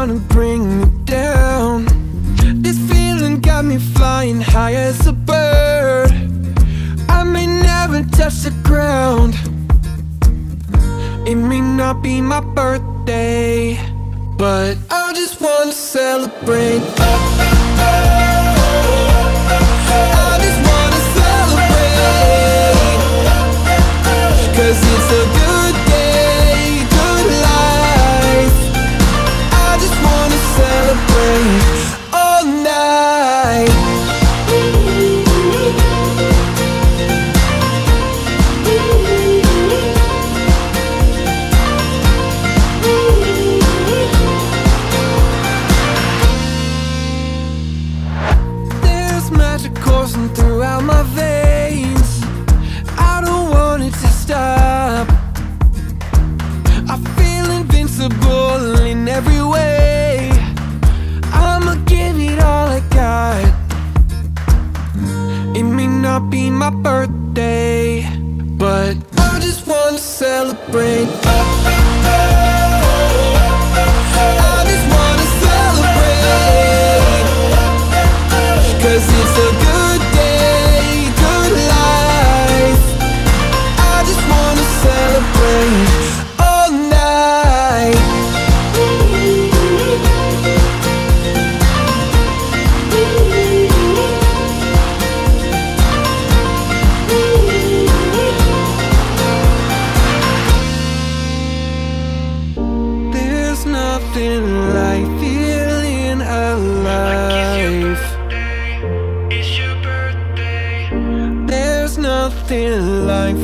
wanna bring me down. This feeling got me flying high as a bird. I may never touch the ground. It may not be my birthday, but I just wanna celebrate. I just wanna celebrate, 'cause it's a good day, good life. I just wanna celebrate all night. There's magic coursing throughout my veins. I don't want it to stop. I feel invincible in every way. I'ma give it all I got. It may not be my birthday, but I just wanna celebrate. I just wanna celebrate, 'cause it's a good day, good life. I just wanna celebrate all night. There's nothing like feeling alive. It's your birthday. There's nothing like